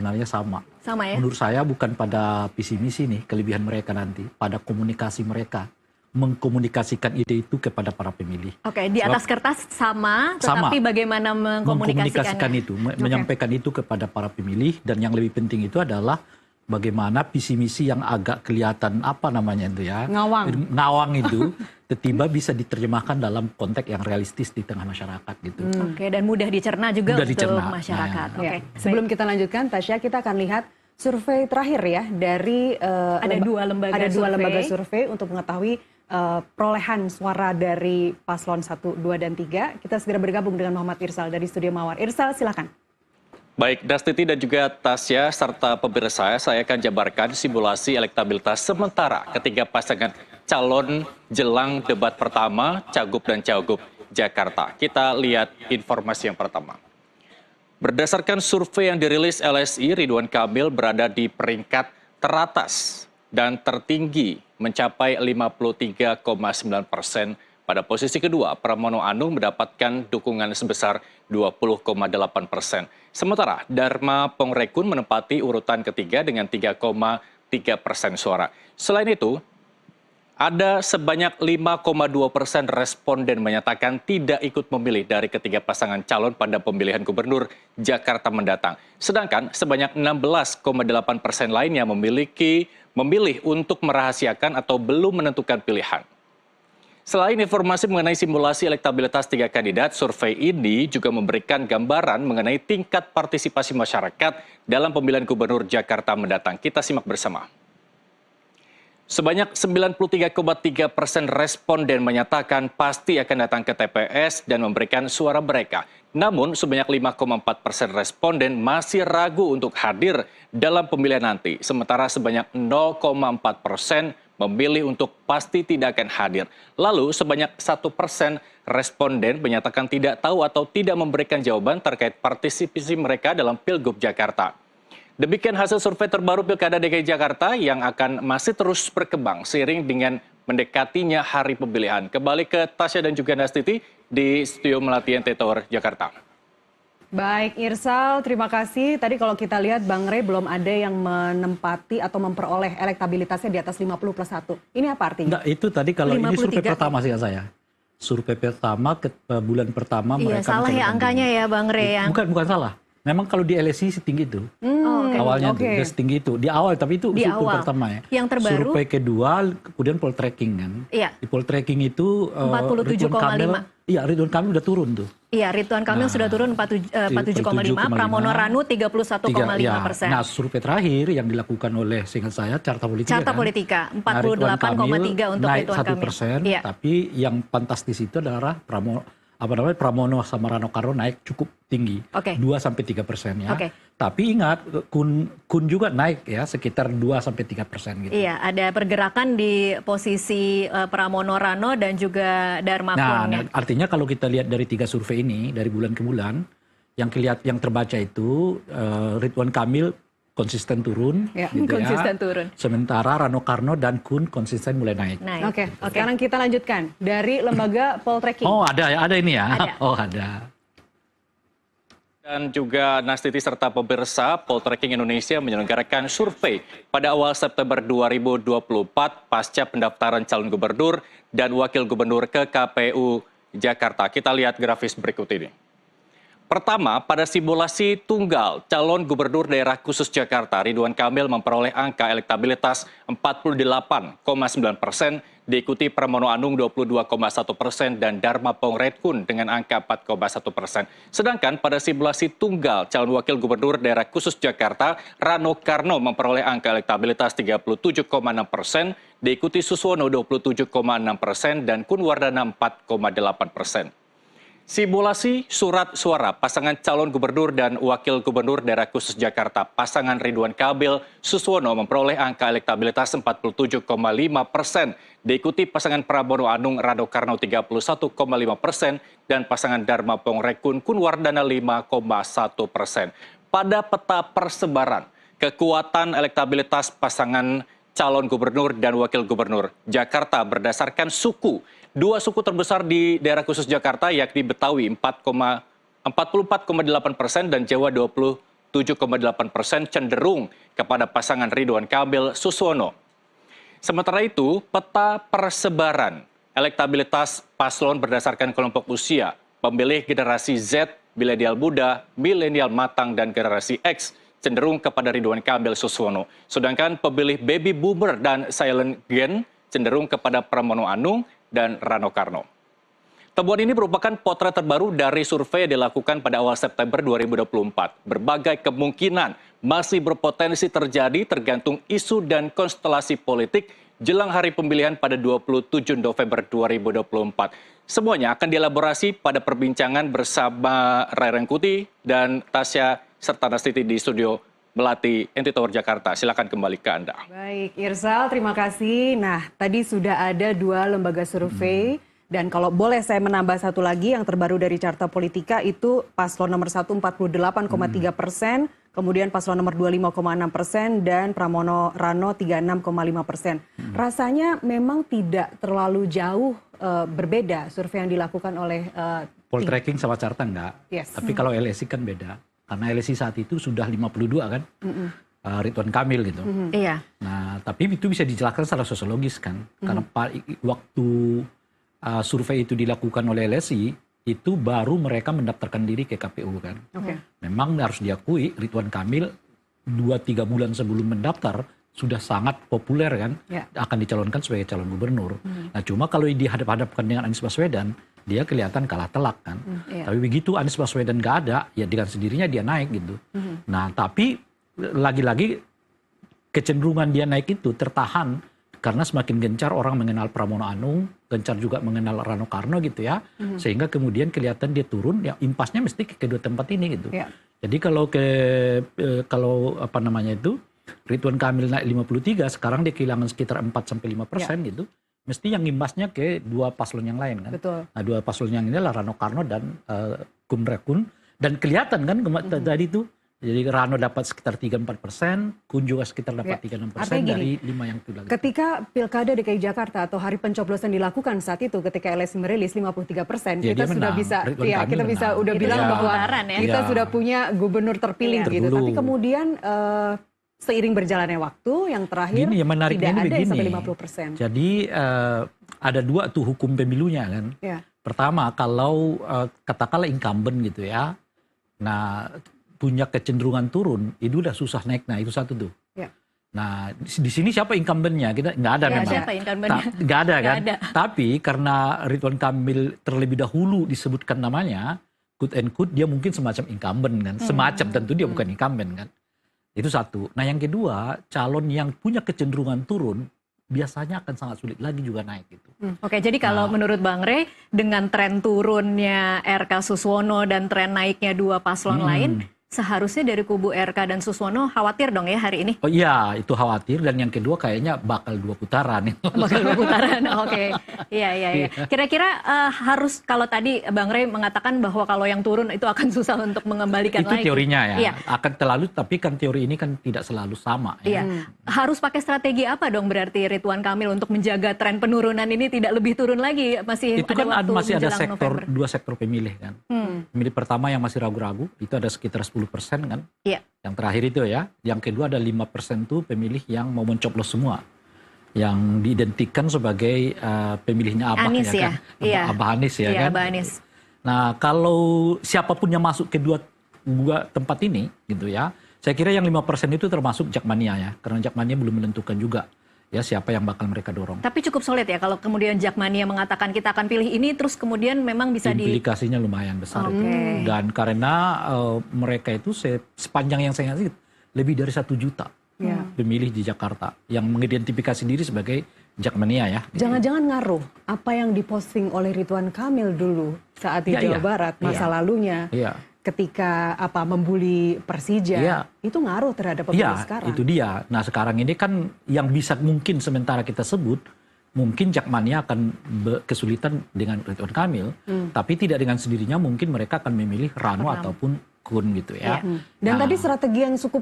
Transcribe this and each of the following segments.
sebenarnya sama. Sama ya? Menurut saya bukan pada visi misi nih kelebihan mereka nanti, pada komunikasi mereka. Mengkomunikasikan ide itu kepada para pemilih. Oke, di atas kertas sama, tetapi bagaimana mengkomunikasikannya? Itu, menyampaikan itu kepada para pemilih, dan yang lebih penting itu adalah bagaimana visi misi yang agak kelihatan apa namanya itu ya, ngawang itu tiba-tiba bisa diterjemahkan dalam konteks yang realistis di tengah masyarakat gitu. Oke, dan mudah dicerna juga untuk masyarakat. Nah, ya. Sebelum kita lanjutkan, Tasya, kita akan lihat survei terakhir ya dari ada dua lembaga survei untuk mengetahui perolehan suara dari paslon 1, 2, dan 3. Kita segera bergabung dengan Muhammad Irsal dari Studio Mawar. Irsal, silakan. Baik, Dastiti dan juga Tasya serta pemirsa, saya akan jabarkan simulasi elektabilitas sementara ketiga pasangan calon jelang debat pertama Cagup dan Cagup Jakarta. Kita lihat informasi yang pertama. Berdasarkan survei yang dirilis LSI, Ridwan Kamil berada di peringkat teratas dan tertinggi mencapai 53,9%. Pada posisi kedua, Pramono Anung mendapatkan dukungan sebesar 20,8%. Sementara Dharma Pongrekun menempati urutan ketiga dengan 3,3% suara. Selain itu, ada sebanyak 5,2% responden menyatakan tidak ikut memilih dari ketiga pasangan calon pada pemilihan gubernur Jakarta mendatang. Sedangkan sebanyak 16,8% lainnya memilih untuk merahasiakan atau belum menentukan pilihan. Selain informasi mengenai simulasi elektabilitas tiga kandidat, survei ini juga memberikan gambaran mengenai tingkat partisipasi masyarakat dalam pemilihan gubernur Jakarta mendatang. Kita simak bersama. Sebanyak 93,3% responden menyatakan pasti akan datang ke TPS dan memberikan suara mereka. Namun sebanyak 5,4% responden masih ragu untuk hadir dalam pemilihan nanti. Sementara sebanyak 0,4% memilih untuk pasti tidak akan hadir. Lalu sebanyak 1% responden menyatakan tidak tahu atau tidak memberikan jawaban terkait partisipasi mereka dalam Pilgub Jakarta. Demikian hasil survei terbaru Pilkada DKI Jakarta yang akan masih terus berkembang seiring dengan mendekatinya hari pemilihan. Kembali ke Tasya dan juga Nastiti di Studio Melati NT Tower, Jakarta. Baik, Irsal, terima kasih. Tadi kalau kita lihat Bang Rey belum ada yang menempati atau memperoleh elektabilitasnya di atas 50+1. Ini apa artinya? Nah, itu tadi kalau 53. Ini survei pertama sih saya. Survei pertama ke bulan pertama mereka salah ya angkanya ya Bang Rey. Bukan salah. Memang kalau di LSI setinggi itu. Awalnya udah setinggi itu. Di awal, tapi itu survei pertama ya. Yang terbaru? Survei kedua, kemudian poltreking kan. Iya. Di poltreking itu 47,5. Iya, Ridwan Kamil udah turun tuh. Iya, Ridwan Kamil sudah turun 47,5, Pramono Ranu 31,5%. Nah, survei terakhir yang dilakukan oleh seingat saya Carta Politika. Carta Politika 48,3 untuk naik Ridwan Kamil. 1%, tapi yang fantastis itu adalah Pramono sama Rano Karno naik cukup tinggi, 2-3% ya. Tapi ingat, Kun juga naik ya, sekitar 2-3% gitu. Iya, ada pergerakan di posisi Pramono Rano dan juga Dharma Kun. Nah, artinya kalau kita lihat dari 3 survei ini, dari bulan ke bulan, yang terbaca itu Ridwan Kamil konsisten turun, turun. Sementara Rano Karno dan Kun konsisten mulai naik. Oke. Sekarang kita lanjutkan dari lembaga poltreking. Oh ada ini ya. Oh ada. Dan juga Nastiti serta pemirsa, Poltreking Indonesia menyelenggarakan survei pada awal September 2024 pasca pendaftaran calon gubernur dan wakil gubernur ke KPU Jakarta. Kita lihat grafis berikut ini. Pertama, pada simulasi tunggal calon gubernur daerah khusus Jakarta, Ridwan Kamil memperoleh angka elektabilitas 48,9%, diikuti Pramono Anung 22,1% dan Dharma Pongrekun dengan angka 4,1%. Sedangkan pada simulasi tunggal calon wakil gubernur daerah khusus Jakarta, Rano Karno memperoleh angka elektabilitas 37,6%, diikuti Suswono 27,6% dan Kun Wardana 4,8%. Simulasi surat suara pasangan calon gubernur dan wakil gubernur daerah khusus Jakarta, pasangan Ridwan Kamil Suswono memperoleh angka elektabilitas 47,5%, diikuti pasangan Pramono Anung Rano Karno 31,5% dan pasangan Dharma Pongrekun Kun Wardana 5,1%. Pada peta persebaran kekuatan elektabilitas pasangan calon gubernur dan wakil gubernur Jakarta berdasarkan suku. 2 suku terbesar di daerah khusus Jakarta yakni Betawi 44,8% dan Jawa 7,8% cenderung kepada pasangan Ridwan Kamil Suswono. Sementara itu, peta persebaran elektabilitas paslon berdasarkan kelompok usia, pemilih generasi Z, milenial muda, milenial matang, dan generasi X cenderung kepada Ridwan Kamil Suswono. Sedangkan pemilih baby boomer dan silent gen cenderung kepada Pramono Anung dan Rano Karno. Temuan ini merupakan potret terbaru dari survei yang dilakukan pada awal September 2024. Berbagai kemungkinan masih berpotensi terjadi tergantung isu dan konstelasi politik jelang hari pemilihan pada 27 November 2024. Semuanya akan dielaborasi pada perbincangan bersama Ray Rangkuti dan Tasya serta Nastiti di studio Melati NT Tower Jakarta. Silakan kembali ke Anda. Baik, Irsal, terima kasih. Nah, tadi sudah ada 2 lembaga survei. Dan kalau boleh saya menambah satu lagi yang terbaru dari Carta Politika itu paslon nomor 1 48,3%, kemudian paslon nomor 2 5,6% dan Pramono Rano 36,5%. Rasanya memang tidak terlalu jauh berbeda survei yang dilakukan oleh Poltreking sama Carta enggak. Yes. Tapi kalau LSI kan beda. Karena LSI saat itu sudah 52 kan. Ridwan Kamil gitu. Iya. Nah, tapi itu bisa dijelaskan secara sosiologis kan. Karena waktu survei itu dilakukan oleh LSI, itu baru mereka mendaftarkan diri ke KPU kan. Memang harus diakui Ridwan Kamil 2-3 bulan sebelum mendaftar sudah sangat populer kan, akan dicalonkan sebagai calon gubernur. Nah cuma kalau dihadap-hadapkan dengan Anies Baswedan, dia kelihatan kalah telak kan. Tapi begitu Anies Baswedan nggak ada, ya dengan sendirinya dia naik gitu. Nah tapi lagi-lagi kecenderungan dia naik itu tertahan karena semakin gencar orang mengenal Pramono Anung, gencar juga mengenal Rano Karno gitu ya, sehingga kemudian kelihatan dia turun, ya impasnya mesti ke kedua tempat ini gitu. Jadi kalau Ridwan Kamil naik 53, sekarang dia kehilangan sekitar 4-5% gitu, mesti yang imbasnya ke 2 paslon yang lain kan. Betul. Nah 2 paslon yang ini adalah Rano Karno dan Kun Rekun, dan kelihatan kan tadi itu. Jadi Rano dapat sekitar 3-4%, Kun juga sekitar dapat 3-6% dari 5 yang itu lagi. Ketika Pilkada DKI Jakarta atau hari pencoblosan dilakukan saat itu, ketika LSI merilis 53%, kita sudah bisa, kita bisa udah bilang bahwa kita sudah punya gubernur terpilih gitu. Tapi kemudian seiring berjalannya waktu, yang terakhir yang menariknya tidak ada begini, yang sampai 50%. Jadi ada 2 tuh hukum pemilunya kan. Pertama, kalau katakanlah incumbent gitu ya, nah punya kecenderungan turun, itu udah susah naik. Nah itu satu tuh. Nah di sini siapa incumbentnya? Kita nggak ada memang. Siapa incumbentnya? Nggak ada kan. Ada. Tapi karena Ridwan Kamil terlebih dahulu disebutkan namanya, quote and quote, dia mungkin semacam incumbent kan. Semacam, tentu dia bukan incumbent kan. Itu satu. Nah yang kedua, calon yang punya kecenderungan turun biasanya akan sangat sulit lagi juga naik gitu. Oke, jadi kalau menurut Bang Rey, dengan tren turunnya RK Suswono dan tren naiknya 2 paslon lain, seharusnya dari kubu RK dan Suswono khawatir dong ya hari ini? Oh iya, itu khawatir. Dan yang kedua kayaknya bakal 2 putaran. Bakal 2 putaran, oke. Iya. Kira-kira harus, kalau tadi Bang Rey mengatakan bahwa kalau yang turun itu akan susah untuk mengembalikan itu lagi. Itu teorinya ya. Iya. Akan terlalu, tapi kan teori ini kan tidak selalu sama. Iya. Harus pakai strategi apa dong berarti Ridwan Kamil untuk menjaga tren penurunan ini tidak lebih turun lagi? Masih itu ada kan waktu masih ada November. 2 sektor pemilih kan. Pemilih pertama yang masih ragu-ragu, itu ada sekitar 10% kan. Iya. Yang terakhir itu ya. Yang kedua ada 5% tuh pemilih yang mau mencoblos semua. Yang diidentikan sebagai pemilihnya Abah Anies ya kan. Iya. Abah Anies ya Iya, kan. Abah Anies. Nah kalau siapapun yang masuk ke dua tempat ini gitu ya. Saya kira yang 5% itu termasuk Jakmania ya. Karena Jakmania belum menentukan juga ya siapa yang bakal mereka dorong. Tapi cukup solid ya kalau kemudian Jakmania mengatakan kita akan pilih ini, terus kemudian memang bisa implikasinya lumayan besar. Dan karena mereka itu sepanjang yang saya ingat lebih dari 1 juta pemilih di Jakarta yang mengidentifikasi diri sebagai Jakmania ya. Jangan-jangan ngaruh apa yang diposting oleh Ridwan Kamil dulu saat di Jawa Barat masa lalunya. Ketika membuli Persija, itu ngaruh terhadap pemilih sekarang. Itu dia. Nah sekarang ini kan yang bisa mungkin sementara kita sebut, mungkin Jakmania akan kesulitan dengan Ridwan Kamil, tapi tidak dengan sendirinya mungkin mereka akan memilih Rano ataupun Kun gitu ya. Dan tadi strategi yang cukup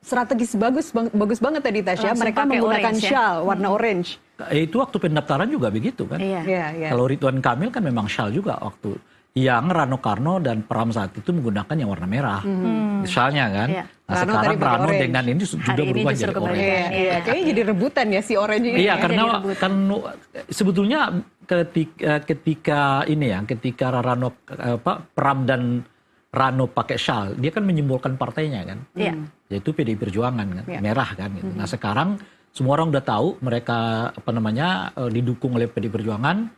strategis bagus banget tadi Tasya, mereka menggunakan shawl warna orange. Itu waktu pendaftaran juga begitu kan. Iya. Kalau Ridwan Kamil kan memang shawl juga waktu. yang Rano Karno dan Pram saat itu menggunakan yang warna merah. Misalnya kan. Iya. Nah, Rano sekarang tadi pakai Rano orange. dengan ini juga Hari ini berubah justru jadi kebalikan. orange. Iya, kayaknya jadi rebutan ya si orange ini. Iya, karena jadi rebut. kan sebetulnya ketika Rano Pram dan Rano pakai shawl, dia kan menyimbolkan partainya kan. Iya. Yaitu PDI Perjuangan kan, Iya. merah kan gitu. Nah, sekarang semua orang udah tahu mereka didukung oleh PDI Perjuangan.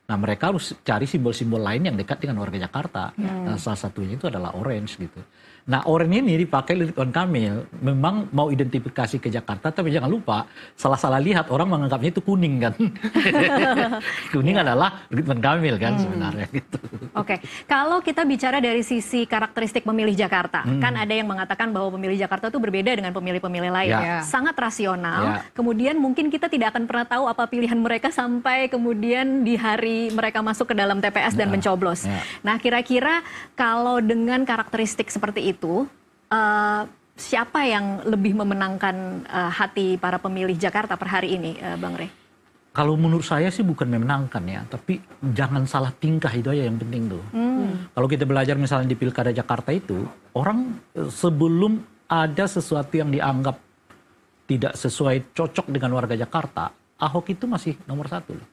Nah, mereka harus cari simbol-simbol lain yang dekat dengan warga Jakarta. Nah, salah satunya itu adalah orange gitu. Nah, orange ini dipakai Ridwan Kamil. Memang mau identifikasi ke Jakarta, tapi jangan lupa, salah-salah lihat orang menganggapnya itu kuning kan. Kuning adalah Ridwan Kamil kan sebenarnya gitu. Oke, kalau kita bicara dari sisi karakteristik pemilih Jakarta, kan ada yang mengatakan bahwa pemilih Jakarta itu berbeda dengan pemilih-pemilih lain. Ya. Sangat rasional, Ya. kemudian mungkin kita tidak akan pernah tahu apa pilihan mereka sampai kemudian di hari mereka masuk ke dalam TPS dan mencoblos. Ya. Nah, kira-kira kalau dengan karakteristik seperti itu, siapa yang lebih memenangkan hati para pemilih Jakarta per hari ini, Bang Rey? Kalau menurut saya sih bukan memenangkan ya, tapi jangan salah tingkah itu aja yang penting tuh. Kalau kita belajar misalnya di Pilkada Jakarta itu, orang sebelum ada sesuatu yang dianggap tidak sesuai cocok dengan warga Jakarta, Ahok itu masih nomor 1 loh.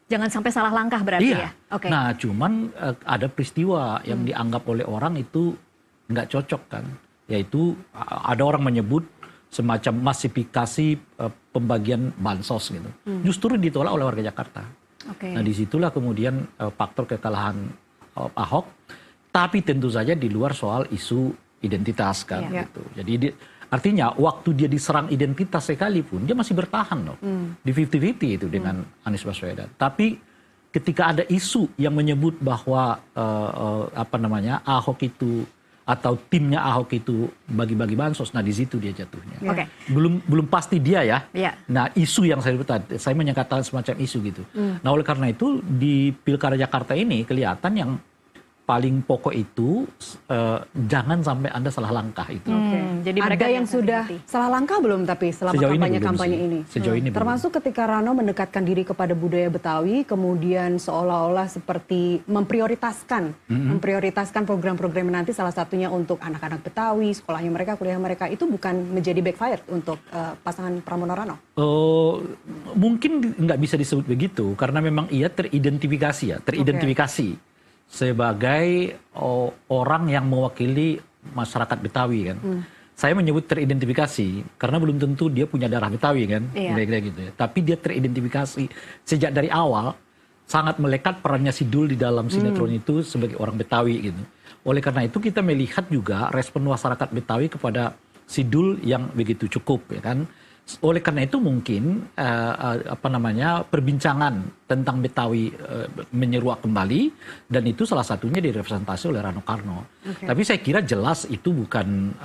Jangan sampai salah langkah berarti ya? Oke. Nah, cuman ada peristiwa yang dianggap oleh orang itu nggak cocok kan. Yaitu ada orang menyebut semacam masifikasi pembagian bansos gitu. Justru ditolak oleh warga Jakarta. Oke. Nah, disitulah kemudian faktor kekalahan Ahok. Tapi tentu saja di luar soal isu identitas kan Iya. gitu. Jadi artinya waktu dia diserang identitas sekalipun dia masih bertahan loh. Di 50-50 itu dengan Anies Baswedan. Tapi ketika ada isu yang menyebut bahwa Ahok itu atau timnya Ahok itu bagi-bagi bansos, nah di situ dia jatuhnya. Oke. Belum pasti dia ya. Iya. Nah, isu yang saya sebut tadi, saya menyatakan semacam isu gitu. Nah, oleh karena itu di Pilkada Jakarta ini kelihatan yang paling pokok itu jangan sampai Anda salah langkah itu. Jadi mereka Ada yang sudah hati-hati. salah langkah belum tapi selama Sejauh ini belum kampanye sih. ini? Sejauh ini belum. Termasuk ketika Rano mendekatkan diri kepada budaya Betawi, kemudian seolah-olah seperti memprioritaskan program-program nanti salah satunya untuk anak-anak Betawi, sekolahnya mereka, kuliah mereka, itu bukan menjadi backfire untuk pasangan Pramono Rano? Mungkin nggak bisa disebut begitu karena memang ia teridentifikasi sebagai orang yang mewakili masyarakat Betawi kan. Saya menyebut teridentifikasi karena belum tentu dia punya darah Betawi kan, kira-kira gitu ya. Tapi dia teridentifikasi sejak dari awal sangat melekat perannya Sidul di dalam sinetron itu sebagai orang Betawi gitu. Oleh karena itu kita melihat juga respon masyarakat Betawi kepada Sidul yang begitu cukup ya kan. Oleh karena itu mungkin perbincangan tentang Betawi menyeruak kembali dan itu salah satunya direpresentasi oleh Rano Karno. Tapi saya kira jelas itu bukan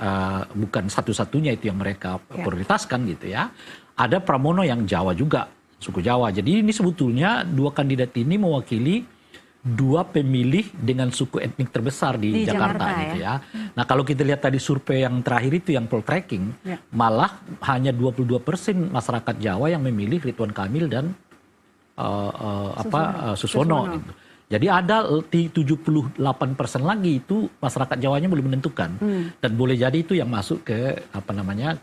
satu-satunya itu yang mereka prioritaskan gitu ya. Ada Pramono yang Jawa juga, suku Jawa. Jadi ini sebetulnya dua kandidat ini mewakili dua pemilih dengan suku etnik terbesar di Jakarta gitu ya. Nah, kalau kita lihat tadi survei yang terakhir itu yang poll tracking, malah hanya 22% masyarakat Jawa yang memilih Ridwan Kamil dan Suswono. Gitu. Jadi ada 78% lagi itu masyarakat Jawanya belum menentukan dan boleh jadi itu yang masuk ke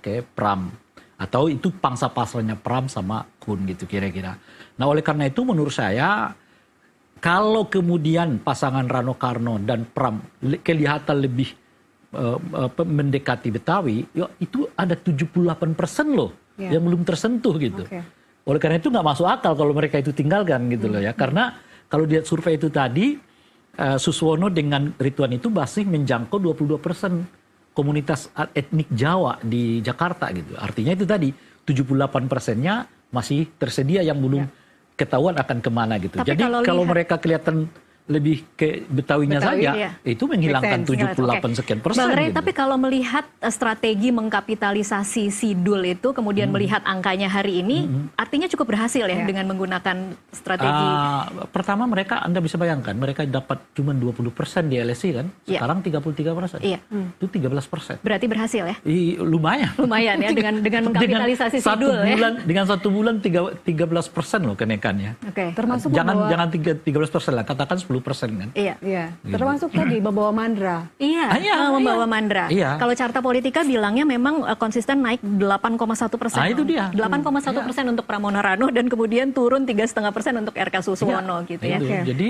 ke Pram atau itu pangsa pasarnya Pram sama Kun gitu kira-kira. Nah, oleh karena itu menurut saya kalau kemudian pasangan Rano Karno dan Pram kelihatan lebih mendekati Betawi, ya itu ada 78% loh yang belum tersentuh gitu. Oleh karena itu nggak masuk akal kalau mereka itu tinggalkan gitu loh ya. Karena kalau lihat survei itu tadi, Suswono dengan Ridwan itu masih menjangkau 22% komunitas etnik Jawa di Jakarta gitu. Artinya itu tadi 78%-nya masih tersedia yang belum ketahuan akan kemana gitu. Tapi jadi kalau mereka kelihatan lebih ke Betawinya saja, itu menghilangkan 78 sekian persen. Bang Rey, gitu. tapi kalau melihat strategi mengkapitalisasi Sidul itu, kemudian melihat angkanya hari ini, artinya cukup berhasil ya dengan menggunakan strategi. Pertama Anda bisa bayangkan, mereka dapat cuma 20% di LSI kan, sekarang 33%. Iya. Itu 13%. Berarti berhasil ya? Lumayan. Lumayan ya dengan mengkapitalisasi Sidul ya. Dengan satu bulan 13% loh kenaikannya. Oke. Termasuk Jangan 13% lah, katakan 10%. 50% kan. Iya. Iya, termasuk tadi membawa Mandra. Iya, membawa Mandra. Iya. Kalau Carta Politika bilangnya memang konsisten naik 8,1%. Itu dia. 8,1% untuk Pramono Rano dan kemudian turun 3,5% untuk RK Suswono gitu ya. Itu. Jadi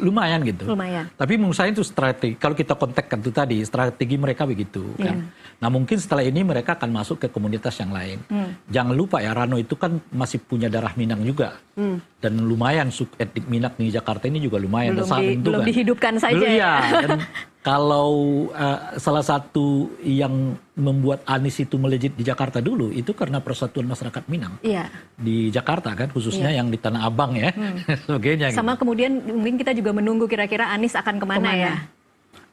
lumayan gitu. Lumayan. Tapi menurut saya itu strategi. Kalau kita kontekkan itu tadi, strategi mereka begitu kan. Nah mungkin setelah ini mereka akan masuk ke komunitas yang lain. Jangan lupa ya, Rano itu kan masih punya darah Minang juga. Dan lumayan etnik Minang di Jakarta ini juga lumayan. Belum dihidupkan saja ya. Dan kalau salah satu yang membuat Anies itu melejit di Jakarta dulu itu karena persatuan masyarakat Minang di Jakarta kan, khususnya yang di Tanah Abang ya, sebagainya. Sama kemudian mungkin kita juga menunggu kira-kira Anies akan kemana ya?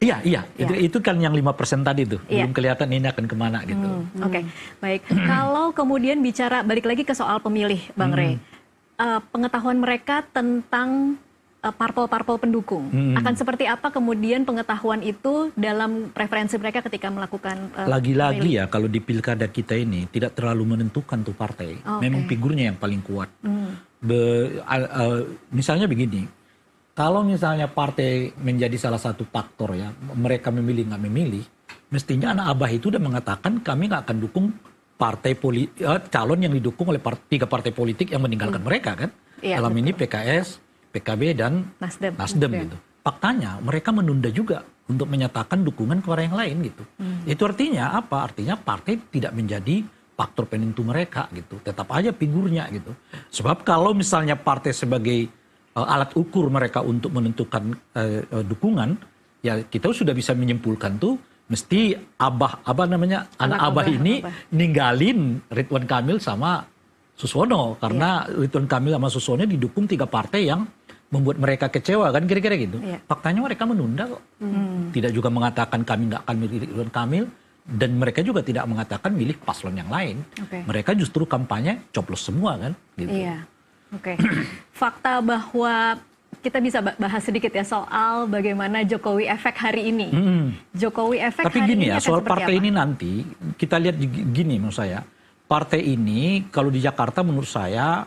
Iya. Itu kan yang 5% tadi tuh, belum kelihatan ini akan kemana gitu. Oke, baik. Kalau kemudian bicara balik lagi ke soal pemilih, Bang Rey, pengetahuan mereka tentang parpol-parpol pendukung akan seperti apa kemudian pengetahuan itu dalam preferensi mereka ketika melakukan lagi-lagi ya, kalau di pilkada kita ini tidak terlalu menentukan tuh partai, memang figurnya yang paling kuat. Misalnya begini, kalau misalnya partai menjadi salah satu faktor ya, mereka memilih nggak memilih, mestinya anak abah itu udah mengatakan kami nggak akan dukung calon yang didukung oleh 3 partai politik yang meninggalkan mereka kan. Dalam ini PKS, PKB dan Nasdem gitu. Faktanya mereka menunda juga untuk menyatakan dukungan kepada yang lain gitu. Itu artinya apa? Artinya partai tidak menjadi faktor penentu mereka gitu. Tetap aja figurnya gitu. Sebab kalau misalnya partai sebagai alat ukur mereka untuk menentukan dukungan, ya kita sudah bisa menyimpulkan tuh mesti anak abah ini ninggalin Ridwan Kamil sama Suswono karena Ridwan Kamil sama Suswono didukung 3 partai yang membuat mereka kecewa kan kira-kira gitu. Faktanya mereka menunda kok. Tidak juga mengatakan kami nggak akan milih Ridwan Kamil dan mereka juga tidak mengatakan milih paslon yang lain. Mereka justru kampanye coblos semua kan gitu. Iya. Fakta bahwa kita bisa bahas sedikit ya soal bagaimana Jokowi efek hari ini. Jokowi efek tapi hari gini ini ya, soal partai apa? ini nanti kita lihat gini menurut saya. Partai ini kalau di Jakarta menurut saya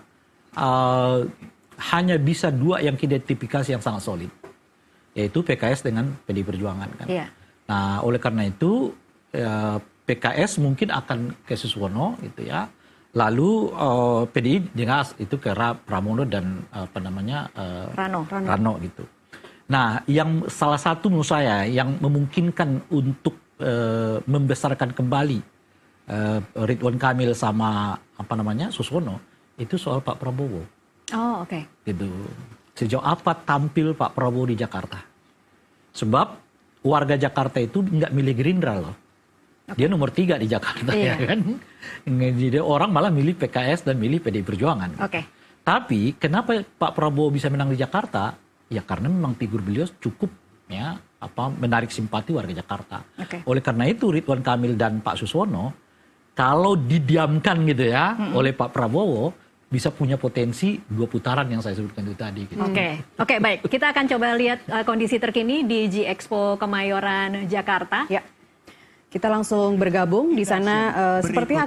hanya bisa 2 yang identifikasi yang sangat solid, yaitu PKS dengan PDI Perjuangan kan. Nah oleh karena itu PKS mungkin akan ke Suswono gitu ya. Lalu PDI jelas itu ke Pramono dan Rano gitu. Nah, yang salah satu menurut saya yang memungkinkan untuk membesarkan kembali Ridwan Kamil sama Suswono itu soal Pak Prabowo. Gitu. Sejauh apa tampil Pak Prabowo di Jakarta? Sebab warga Jakarta itu nggak milih Gerindra loh. Dia nomor 3 di Jakarta ya kan. Jadi orang malah milih PKS dan milih PDI Perjuangan. Tapi kenapa Pak Prabowo bisa menang di Jakarta? Ya karena memang figur beliau cukup ya menarik simpati warga Jakarta. Oleh karena itu Ridwan Kamil dan Pak Suswono kalau didiamkan gitu ya oleh Pak Prabowo bisa punya potensi 2 putaran yang saya sebutkan itu tadi. Gitu. Oke, baik. Kita akan coba lihat kondisi terkini di G-Expo Kemayoran Jakarta. Kita langsung bergabung di sana seperti